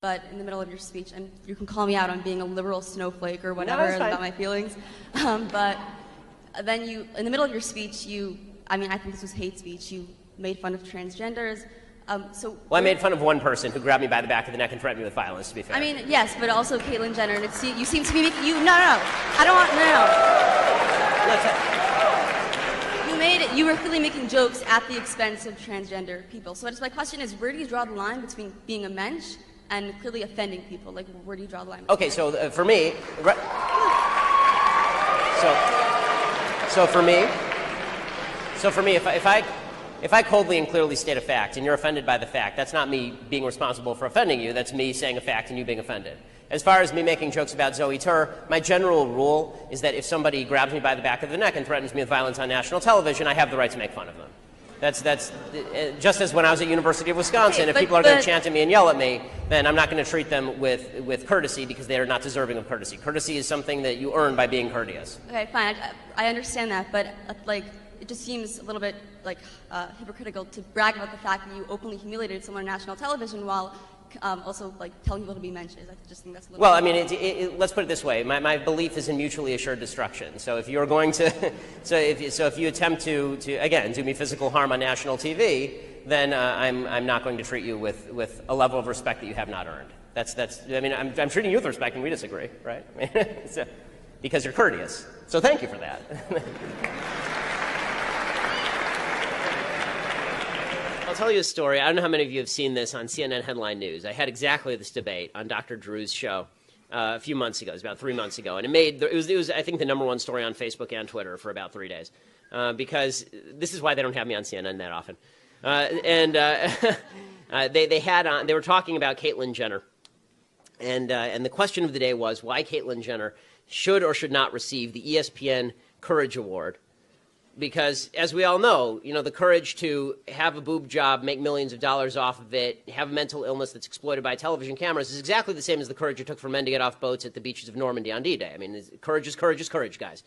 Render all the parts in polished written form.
but in the middle of your speech, and you can call me out on being a liberal snowflake or whatever about my feelings, but then in the middle of your speech, I think this was hate speech, you made fun of transgenders. Well, I made fun of one person who grabbed me by the back of the neck and threatened me with violence, to be fair. I mean, yes, but also Caitlyn Jenner, and you seem to be making, You were clearly making jokes at the expense of transgender people. So my question is, where do you draw the line between being a mensch and clearly offending people? Like, where do you draw the line? Okay, so for me, if I coldly and clearly state a fact and you're offended by the fact, that's not me being responsible for offending you. That's me saying a fact and you being offended. As far as me making jokes about Zoe Tur, my general rule is that if somebody grabs me by the back of the neck and threatens me with violence on national television, I have the right to make fun of them. That's just as when I was at University of Wisconsin, if people are going to chant at me and yell at me, then I'm not going to treat them with courtesy because they are not deserving of courtesy. Courtesy is something that you earn by being courteous. Okay, fine. I understand that, but it just seems a little bit hypocritical to brag about the fact that you openly humiliated someone on national television while also telling people to be mensches. I just think that's a little. Well, I mean, let's put it this way: my belief is in mutually assured destruction. So if you're going to, if you attempt to again do me physical harm on national TV, then I'm not going to treat you with a level of respect that you have not earned. I mean, I'm treating you with respect, and we disagree, right? Because you're courteous. So thank you for that. I'll tell you a story. I don't know how many of you have seen this on CNN Headline News. I had exactly this debate on Dr. Drew's show a few months ago. It was about 3 months ago. And it was I think, the number1 story on Facebook and Twitter for about 3 days. Because this is why they don't have me on CNN that often. They were talking about Caitlyn Jenner. And the question of the day was why Caitlyn Jenner should or should not receive the ESPN Courage Award. Because, as we all know, the courage to have a boob job, make millions of dollars off of it, have a mental illness that's exploited by television cameras is exactly the same as the courage it took for men to get off boats at the beaches of Normandy on D-Day. I mean, courage is courage, guys.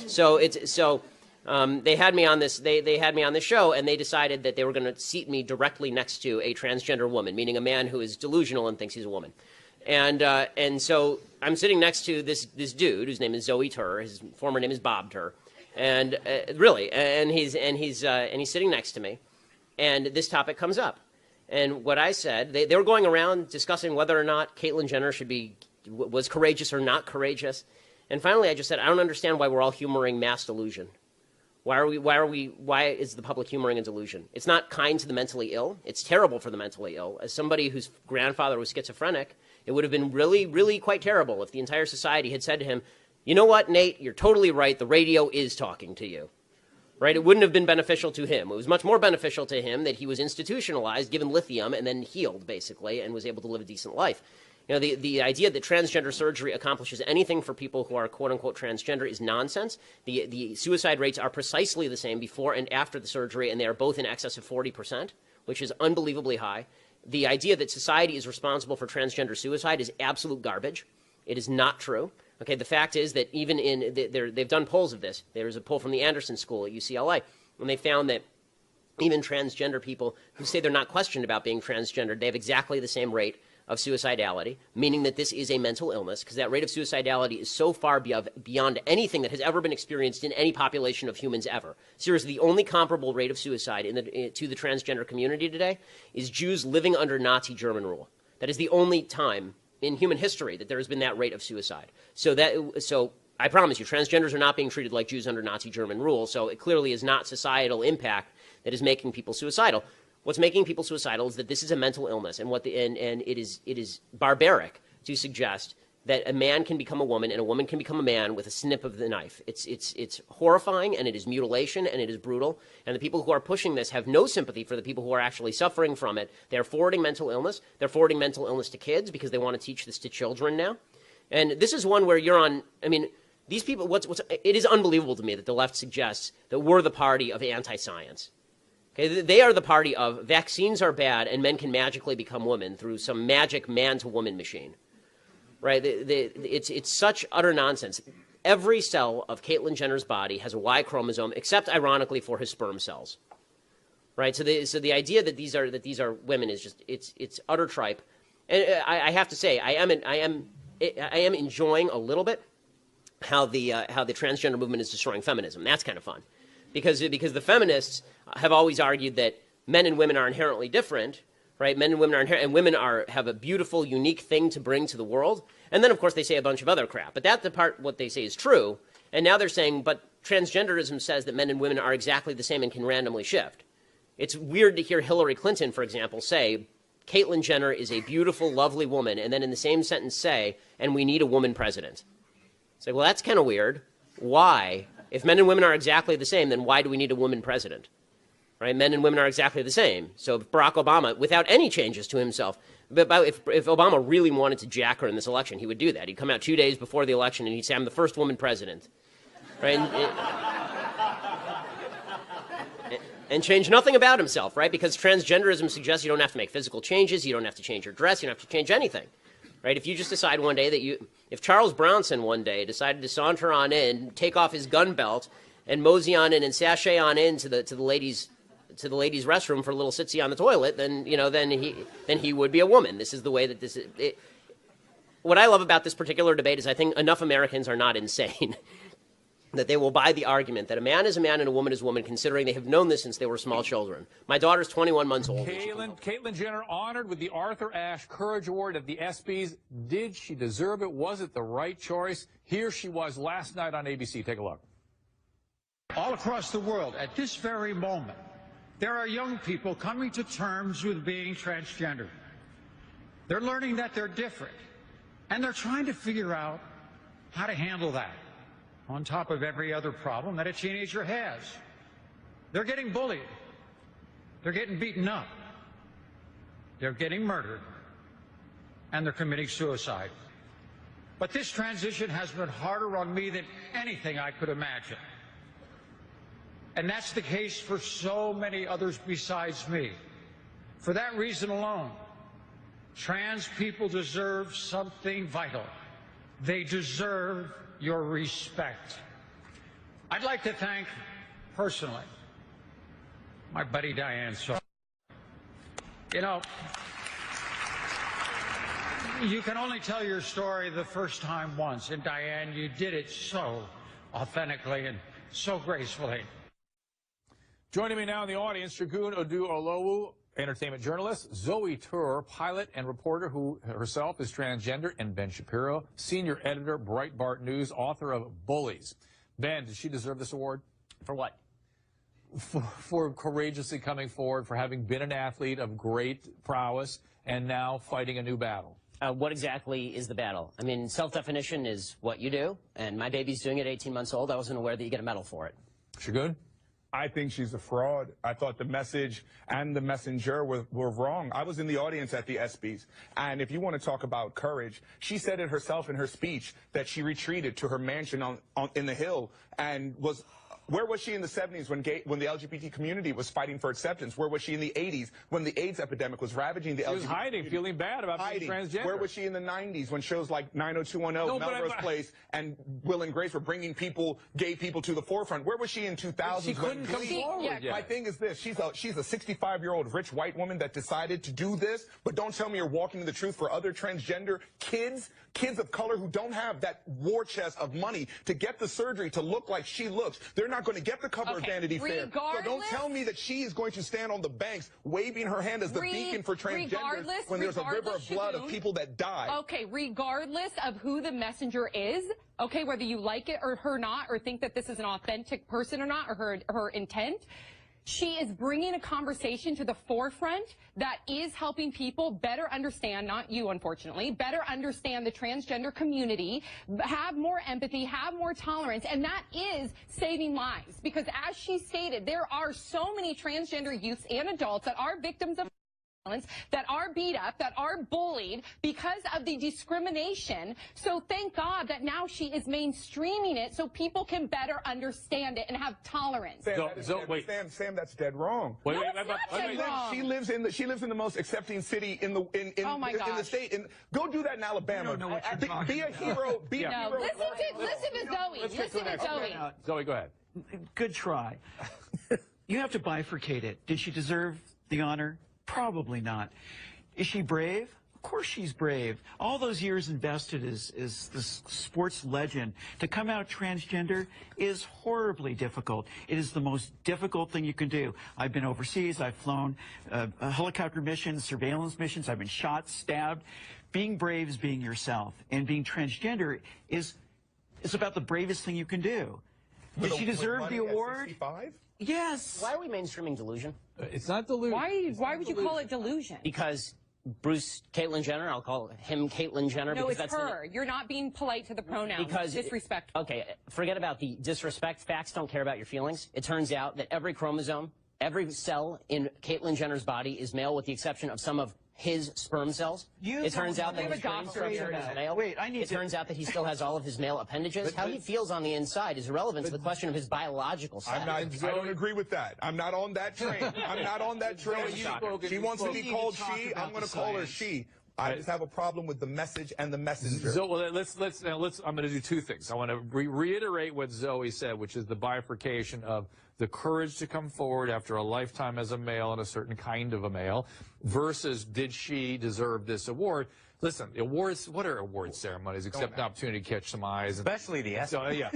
So they had me on this. They had me on this show, and they decided that they were going to seat me directly next to a transgender woman, meaning a man who is delusional and thinks he's a woman. And so I'm sitting next to this dude whose name is Zoe Tur. His former name is Bob Tur. And he's sitting next to me, and this topic comes up. And what I said, they were going around discussing whether or not Caitlyn Jenner was courageous or not courageous. And finally, I just said, I don't understand why we're all humoring mass delusion. Why is the public humoring a delusion? It's not kind to the mentally ill. It's terrible for the mentally ill. As somebody whose grandfather was schizophrenic, it would have been really, really quite terrible if the entire society had said to him, you know what, Nate, you're totally right. The radio is talking to you, right? It wouldn't have been beneficial to him. It was much more beneficial to him that he was institutionalized, given lithium, and then healed, basically, and was able to live a decent life. The idea that transgender surgery accomplishes anything for people who are quote-unquote transgender is nonsense. The suicide rates are precisely the same before and after the surgery, and they are both in excess of 40%, which is unbelievably high. The idea that society is responsible for transgender suicide is absolute garbage. It is not true. Okay, the fact is that even they've done polls of this. There's a poll from the Anderson School at UCLA, and they found that even transgender people who say they're not questioned about being transgender, they have exactly the same rate of suicidality, meaning that this is a mental illness, because that rate of suicidality is so far beyond anything that has ever been experienced in any population of humans ever. Seriously, the only comparable rate of suicide to the transgender community today is Jews living under Nazi German rule. That is the only time in human history that there has been that rate of suicide. So I promise you, transgenders are not being treated like Jews under Nazi German rule, so it clearly is not societal impact that is making people suicidal. What's making people suicidal is that this is a mental illness, and it is barbaric to suggest that a man can become a woman and a woman can become a man with a snip of the knife. It's horrifying, and it is mutilation, and it is brutal. And the people who are pushing this have no sympathy for the people who are actually suffering from it. They're forwarding mental illness. They're forwarding mental illness to kids because they want to teach this to children now. And this is one where you're on. I mean, these people. It is unbelievable to me that the left suggests that we're the party of anti-science. Okay, they are the party of vaccines are bad and men can magically become women through some magic man-to-woman machine. Right? It's such utter nonsense. Every cell of Caitlyn Jenner's body has a Y chromosome, except ironically for his sperm cells. Right? So the idea that these are women is just it's utter tripe. And I have to say, I am enjoying a little bit how the transgender movement is destroying feminism. That's kind of fun, because the feminists have always argued that men and women are inherently different, right? Men and women are and women have a beautiful, unique thing to bring to the world. And then, of course, they say a bunch of other crap. But that's the part what they say is true. And now they're saying, but transgenderism says that men and women are exactly the same and can randomly shift. It's weird to hear Hillary Clinton, for example, say Caitlyn Jenner is a beautiful, lovely woman, and then in the same sentence say, and we need a woman president. It's like, well, that's kind of weird. Why? If men and women are exactly the same, then why do we need a woman president? Right? Men and women are exactly the same. So Barack Obama, without any changes to himself, but if Obama really wanted to jack her in this election, he would do that. He'd come out 2 days before the election and he'd say, I'm the first woman president. Right? And change nothing about himself, right? Because transgenderism suggests you don't have to make physical changes, you don't have to change your dress, you don't have to change anything, right? If you just decide one day that if Charles Bronson one day decided to saunter on in, take off his gun belt, and mosey on in and sashay on in to the ladies' restroom for a little sitsy on the toilet, then he would be a woman. This is the way that this is. What I love about this particular debate is I think enough Americans are not insane that they will buy the argument that a man is a man and a woman is a woman, considering they have known this since they were small children. My daughter's 21 months old. Caitlyn Jenner honored with the Arthur Ashe Courage Award at the ESPYs. Did she deserve it? Was it the right choice? Here she was last night on ABC. Take a look. All across the world, at this very moment, there are young people coming to terms with being transgender. They're learning that they're different, and they're trying to figure out how to handle that, on top of every other problem that a teenager has. They're getting bullied. They're getting beaten up. They're getting murdered. And they're committing suicide. But this transition has been harder on me than anything I could imagine. And that's the case for so many others besides me. For that reason alone, trans people deserve something vital. They deserve your respect. I'd like to thank, personally, my buddy Diane. So, you know, you can only tell your story the first time once, and Diane, you did it so authentically and so gracefully. Joining me now in the audience, Shagun Oduolowu, entertainment journalist, Zoe Tur, pilot and reporter who herself is transgender, and Ben Shapiro, senior editor, Breitbart News, author of Bullies. Ben, did she deserve this award? For what? For courageously coming forward, for having been an athlete of great prowess, and now fighting a new battle. What exactly is the battle? I mean, self-definition is what you do, and my baby's doing it at 18 months old. I wasn't aware that you get a medal for it. Shagun? I think she's a fraud. I thought the message and the messenger were wrong. I was in the audience at the ESPYs, and if you want to talk about courage, she said it herself in her speech that she retreated to her mansion in the Hill and was. Where was she in the 70s when the LGBT community was fighting for acceptance? Where was she in the 80s when the AIDS epidemic was ravaging the LGBT community? She was hiding, feeling bad about being transgender. Where was she in the 90s when shows like 90210, Melrose Place, and Will and Grace were bringing gay people to the forefront? Where was she in 2000s? She couldn't come forward yet. My thing is this. She's a 65-year-old rich white woman that decided to do this, but don't tell me you're walking to the truth for other transgender kids of color who don't have that war chest of money to get the surgery to look like she looks. They're not going to get the cover of Vanity Fair. So don't tell me that she is going to stand on the banks waving her hand as the beacon for transgenders when there's a river of blood of people that die. Okay, regardless of who the messenger is, okay, whether you like it or her not, or think that this is an authentic person or not, or her intent, she is bringing a conversation to the forefront that is helping people better understand, not you, unfortunately, better understand the transgender community, have more empathy, have more tolerance, and that is saving lives. Because as she stated, there are so many transgender youths and adults that are victims of violence, that are beat up, that are bullied because of the discrimination. So thank God that now she is mainstreaming it so people can better understand it and have tolerance. Sam, that's dead wrong. No, it's not dead wrong. She lives in the most accepting city in the state. And go do that in Alabama. Be a hero. Be a hero. Listen to Zoe. Listen to Zoe. Zoe, go ahead. Good try. You have to bifurcate it. Did she deserve the honor? Probably not. Is she brave? Of course she's brave. All those years invested as this sports legend. To come out transgender is horribly difficult. It is the most difficult thing you can do. I've been overseas. I've flown helicopter missions, surveillance missions. I've been shot, stabbed. Being brave is being yourself. And being transgender is about the bravest thing you can do. Did she deserve the award? 65? Yes. Why are we mainstreaming delusion? It's not delusion. Why would you call it delusion? Because Caitlyn Jenner, I'll call him Caitlyn Jenner. No, because it's her. You're not being polite to the pronouns. Because disrespectful. Okay, forget about the disrespect. Facts don't care about your feelings. It turns out that every chromosome, every cell in Caitlyn Jenner's body is male, with the exception of some of his sperm cells. It turns out that his brain structure is male. It turns out that he still has all of his male appendages. How he feels on the inside is irrelevant to the question of his biological sex. I don't agree with that. I'm not on that train. I'm not on that train. She wants to be called she. I'm going to call her she. I just have a problem with the message and the messenger. So well, let's I'm going to do two things. I want to reiterate what Zoe said, which is the bifurcation of the courage to come forward after a lifetime as a male and a certain kind of a male versus did she deserve this award? Listen, the awards, what are award ceremonies except an opportunity to catch some eyes? Especially the ESPN. So, yeah.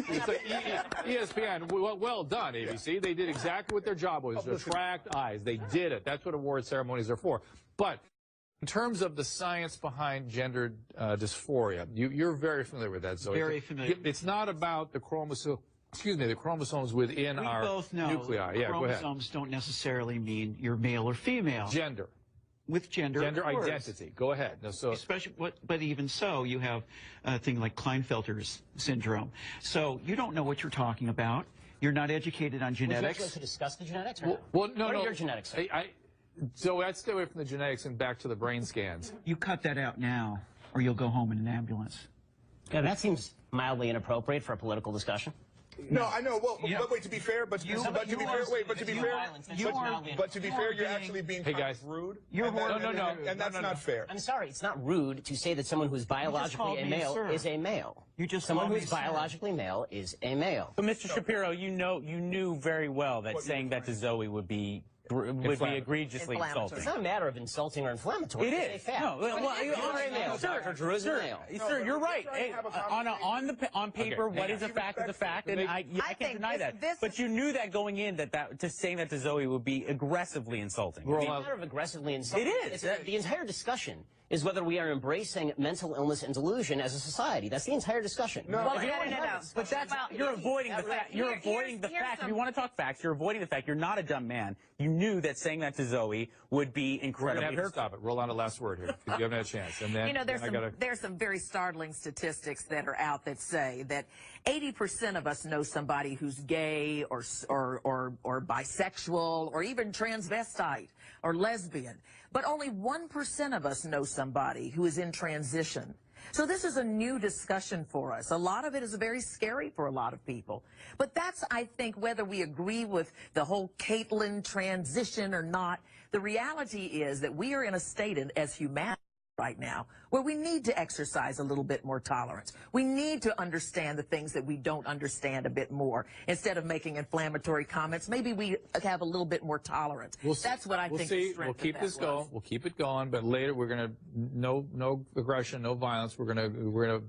ESPN, well done, ABC. Yeah. They did exactly what their job was, to attract eyes. They did it. That's what award ceremonies are for. But in terms of the science behind gender dysphoria, you're very familiar with that, Zoe. Very familiar. It's not about the the chromosomes within our both know nuclei. Yeah, go ahead. Chromosomes don't necessarily mean you're male or female. Gender. With gender identity. Go ahead. No, so especially, but even so, you have a thing like Klinefelter's syndrome. So you don't know what you're talking about. You're not educated on genetics. Would you like to discuss the genetics? No. What are your genetics? So I'd stay away from the genetics and back to the brain scans. You cut that out now, or you'll go home in an ambulance. Yeah, that seems mildly inappropriate for a political discussion. No, I know. Well, but wait. To be fair, but to be fair, you're actually being rude. And that's not fair. I'm sorry, it's not rude to say that someone who's biologically a male is a male. Someone who's biologically male is a male. But Mr. Shapiro, you knew very well that saying that to Zoe would be egregiously insulting. It's not a matter of insulting or inflammatory. It is. It's a fact. No, well, you're a male. Dr. Drew is a male. Sir, you're right. On paper, what is a fact is a fact, and I can't deny that. But you knew that going in, that to saying that to Zoe would be aggressively insulting. It's not a matter of aggressively insulting. It is. The entire discussion is whether we are embracing mental illness and delusion as a society. That's the entire discussion. No. But that's you're avoiding the fact. You're avoiding the fact. If you want to talk facts, you're avoiding the fact. You're not a dumb man. You knew that saying that to Zoe would be incredibly hurtful. Stop it. Roll on the last word here, because you haven't had a chance. And then there's some very startling statistics that are out that say that 80% of us know somebody who's gay or bisexual or even transvestite or lesbian, but only 1% of us know somebody who is in transition. So this is a new discussion for us. A lot of it is very scary for a lot of people. But that's, I think, whether we agree with the whole Caitlyn transition or not, the reality is that we are in a state as humanity right now where we need to exercise a little bit more tolerance. We need to understand the things that we don't understand a bit more. Instead of making inflammatory comments, maybe we have a little bit more tolerance. That's what I think the strength We'll keep this going. We'll keep it going, but later we're going to no aggression, no violence. We're going to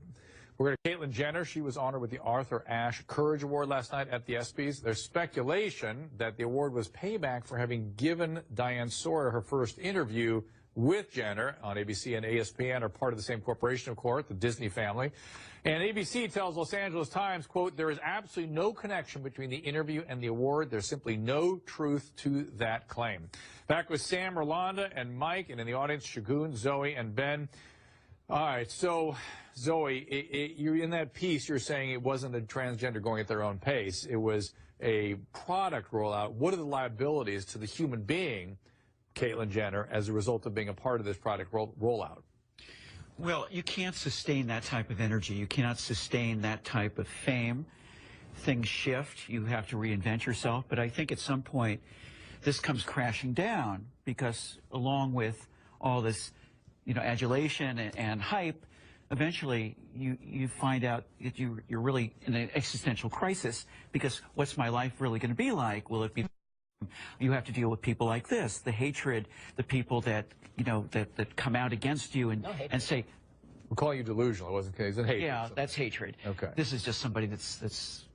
Caitlyn Jenner. She was honored with the Arthur Ashe Courage Award last night at the ESPYs. There's speculation that the award was payback for having given Diane Sawyer her first interview with Jenner on ABC and ESPN, are part of the same corporation, of course, the Disney family. And ABC tells Los Angeles Times, quote, there is absolutely no connection between the interview and the award. There's simply no truth to that claim. Back with Sam, Rolanda, and Mike, and in the audience, Shagun, Zoe, and Ben. All right, so, Zoe, you're in that piece, you're saying it wasn't a transgender going at their own pace. It was a product rollout. What are the liabilities to the human being, Caitlyn Jenner, as a result of being a part of this product rollout? Well, you can't sustain that type of energy. You cannot sustain that type of fame. Things shift. You have to reinvent yourself. But I think at some point this comes crashing down because along with all this, adulation and hype, eventually you find out that you're really in an existential crisis because what's my life really going to be like? Will it be You have to deal with people like this, the hatred, the people that, you know, that come out against you and say, we're calling you delusional. It wasn't because it's hatred. yeah, that's hatred. Okay. This is just somebody that's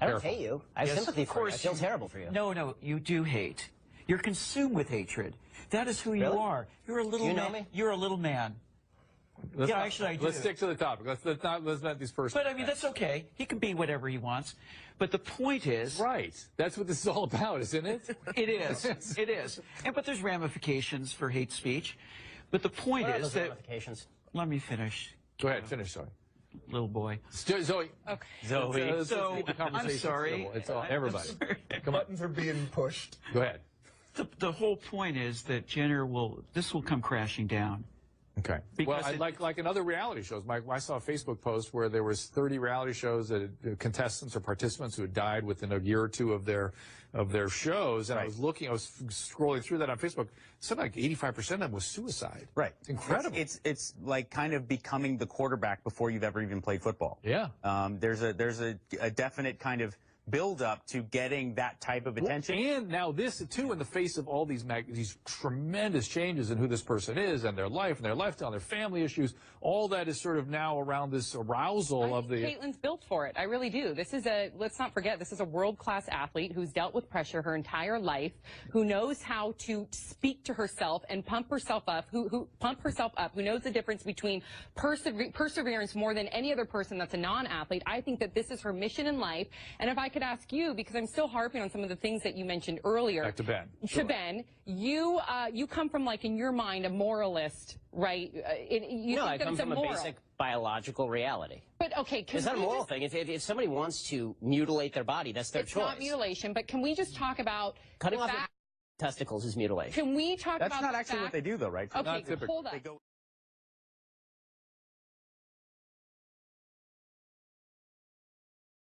I don't hate you. I have sympathy for you. I feel terrible for you. No, you do hate. You're consumed with hatred. That is who you are. You're a little Do you man. know me? You're a little man. Actually, I do. Let's stick to the topic. Let's not these personal. But I mean, that's okay. He can be whatever he wants. But the point is, right. That's what this is all about, isn't it? It is. It is. But there's ramifications for hate speech. But the point What are is those that. ramifications? Let me finish. Go ahead, finish, Zoe. Little boy. Zoe. Okay. Zoe. So, I'm sorry. It's all everybody. Come on. Buttons are being pushed. Go ahead. The whole point is that Jenner will come crashing down. Okay. Because well, like in other reality shows, Mike, I saw a Facebook post where there was 30 reality shows that contestants or participants who had died within a year or two of their shows, and I was scrolling through that on Facebook. Something like 85% of them was suicide. Right. It's incredible. It's like kind of becoming the quarterback before you've ever even played football. Yeah. There's a definite kind of build up to getting that type of attention. Well, and now this too, in the face of all these tremendous changes in who this person is and their life and their lifestyle, their family issues, all that is sort of now around this arousal of the. Caitlin's built for it. I really do. This is let's not forget, this is a world-class athlete who's dealt with pressure her entire life, who knows how to speak to herself and pump herself up, who knows the difference between perseverance more than any other person that's a non-athlete. I think that this is her mission in life. And if I could ask you, because I'm still harping on some of the things that you mentioned earlier. Back to Ben. To Ben, you come from, like, in your mind, a moralist, right? No, I come from a basic biological reality. But okay, it's not a moral thing. If somebody wants to mutilate their body, that's their choice. It's not mutilation, but can we just talk about cutting off your testicles is mutilation? Can we talk about that's not actually what they do, though, right? Okay, hold up.